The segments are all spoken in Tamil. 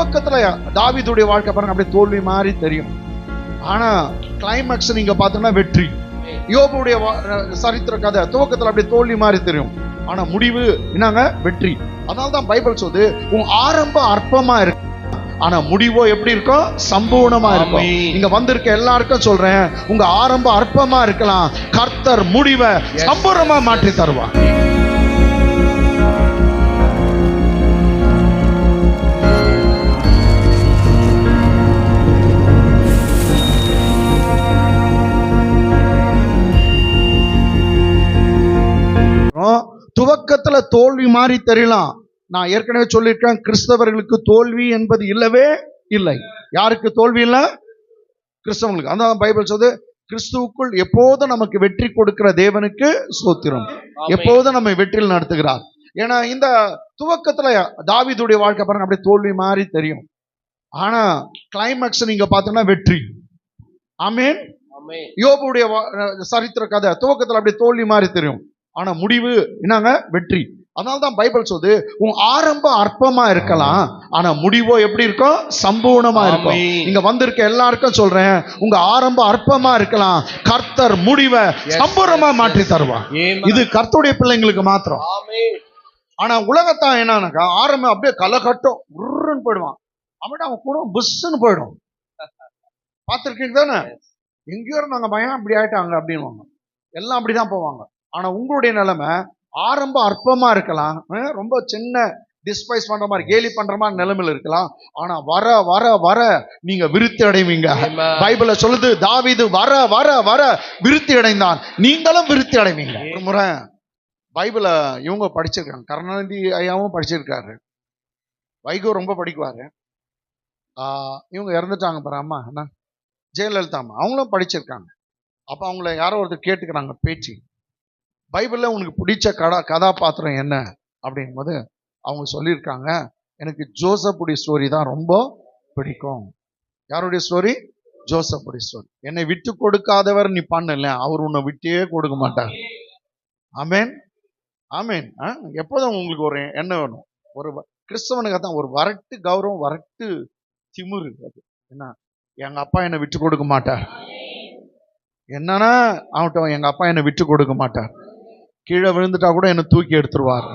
துவக்கத்துல தாவீதுடைய வாழ்க்கை பாருங்க அப்படியே தோல்வி மாதிரி தெரியும். ஆனா கிளைமேக்ஸ் நீங்க பாத்தீங்கன்னா வெற்றி. யோபுடைய சரித்திர கதை துவக்கத்துல அப்படியே தோல்வி மாதிரி தெரியும். ஆனா முடிவு என்னங்க? வெற்றி. அதனால்தான் பைபிள் சொல்லுது, உன் ஆரம்பம் அற்பமா இருக்கு, ஆனா முடிவோ எப்படி இருக்கும்? சம்பூர்ணமா இருக்கும். இங்க வந்திருக்க எல்லாருக்கும் சொல்றேன், உங்க ஆரம்பம் அற்பமா இருக்கலாம், கர்த்தர் முடிவை சம்பூர்ணமா மாற்றி தருவார். துவக்கத்துல தோல்வி மாதிரி தெரியலாம். நான் ஏற்கனவே சொல்லியிருக்கேன், கிறிஸ்தவர்களுக்கு தோல்வி என்பது இல்லவே இல்லை. யாருக்கு தோல்வி இல்லை? கிறிஸ்தவங்களுக்கு. அதான் பைபிள் சொல்லுது, கிறிஸ்துவுக்குள் எப்போதும் நமக்கு வெற்றி கொடுக்கிற தேவனுக்கு ஸ்தோத்திரம், எப்போதும் நம்மை வெற்றியில் நடத்துகிறார். ஏன்னா இந்த துவக்கத்துல தாவீதுடைய வாழ்க்கை பாருங்க அப்படியே தோல்வி மாதிரி தெரியும். ஆனா கிளைமேக்ஸ் நீங்க பாத்தீங்கன்னா வெற்றி. ஆமென். யோபுடைய சரித்திர கதை துவக்கத்துல அப்படியே தோல்வி மாதிரி தெரியும். ஆனா முடிவு என்னங்க? வெற்றி. அதனால்தான் பைபிள் சொல்லுது, உன் ஆரம்பம் அற்பமா இருக்கலாம், ஆனா முடிவோ எப்படி இருக்கும்? சம்பூர்ணமா இருக்கும். இங்க வந்திருக்க எல்லாருக்கும் சொல்றேன், உங்க ஆரம்பம் அற்பமா இருக்கலாம், கர்த்தர் முடிவை சம்பூர்ணமா மாற்றி தருவார். இது கர்த்தருடைய பிள்ளைங்களுக்கு மாத்திரம். ஆனா உலகத்தான் என்னன்னாக்கா, ஆரம்பம் அப்படியே கலகட்டும் உருன்னு போயிடுவான், அப்படியே அவன் கூட புஷ்ன்னு போயிடும். பார்த்திருக்கீங்க தானே? எங்கேயோ இருந்தாங்க பையன் இப்படி ஆயிட்டாங்க அப்படின்வாங்க, எல்லாம் அப்படிதான் போவாங்க. ஆனா உங்களுடைய நிலைமை ஆரம்பம் அற்பமா இருக்கலாம், ரொம்ப சின்ன டிஸ்பைஸ் பண்ற மாதிரி கேலி பண்ற மாதிரி நிலைமையில இருக்கலாம். ஆனா வர வர வர நீங்க விருத்தி அடைவீங்க. பைபிள்ல சொல்லுது, தாவீது வர வர வர விருத்தி அடைந்தான், நீங்களும் விருத்தி அடைவீங்க. ஒரு முறை பைபிள இவங்க படிச்சிருக்காங்க, கருணாநிதி ஐயாவும் படிச்சிருக்காரு, வைகோ ரொம்ப படிக்குவாரு. இவங்க இறந்துட்டாங்க பாரு அம்மா, என்ன ஜெயலலிதா அம்மா, அவங்களும் படிச்சிருக்காங்க. அப்ப அவங்கள யாரோ ஒருத்தர் கேட்டுக்கிறாங்க பேச்சு, பைபிள்ல உனக்கு பிடிச்ச கதாபாத்திரம் என்ன அப்படின் போது அவங்க சொல்லியிருக்காங்க, எனக்கு ஜோசப்புடைய ஸ்டோரி தான் ரொம்ப பிடிக்கும். யாருடைய ஸ்டோரி? ஜோசப்புடைய ஸ்டோரி. என்னை விட்டு கொடுக்காதவர் நீ பண்ணல, அவர் உன்னை விட்டே கொடுக்க மாட்டார். ஆமேன் ஆமேன். எப்போதும் உங்களுக்கு ஒரு எண்ணம் வேணும், ஒரு கிறிஸ்தவனுக்கு தான் ஒரு வரட்டு கௌரவம், வரட்டு திமிரு. அது என்ன? எங்க அப்பா என்னை விட்டு கொடுக்க மாட்டார், என்னன்னா ஆகட்டும், எங்க அப்பா என்னை விட்டு கொடுக்க மாட்டார், கீழே விழுந்துட்டா கூட என்னை தூக்கி எடுத்துருவார்.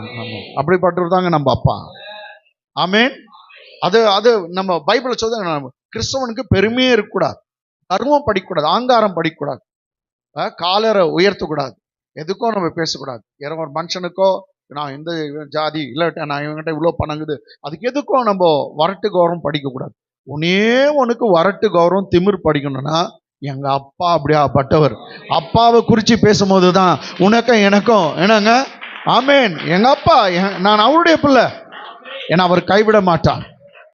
அப்படிப்பட்டவர் தாங்க நம்ம அப்பா. ஆமேன். அது அது நம்ம பைபிள சொல்ல, கிறிஸ்தவனுக்கு பெருமையே இருக்கக்கூடாது, கர்வம் படிக்கக்கூடாது, ஆங்காரம் படிக்கக்கூடாது, காலரை உயர்த்தக்கூடாது, எதுக்கும் நம்ம பேசக்கூடாது. ஒரு மனுஷனுக்கோ நான் இந்த ஜாதி இல்லாட்ட நான் இவங்கிட்ட இவ்வளோ பணங்குது, அதுக்கு எதுக்கும் நம்ம வரட்டு கௌரவம் படிக்கக்கூடாது. உனக்கு வரட்டு கௌரவம் திமிர் படிக்கணும்னா, எங்க அப்பா அப்படியாப்பட்டவர், அப்பாவை குறிச்சு பேசும்போது தான் உனக்கும் எனக்கும் என்னங்க? ஆமேன். எங்க அப்பா, நான் அவருடைய பிள்ளை, ஏன்னா அவர் கைவிட மாட்டார்.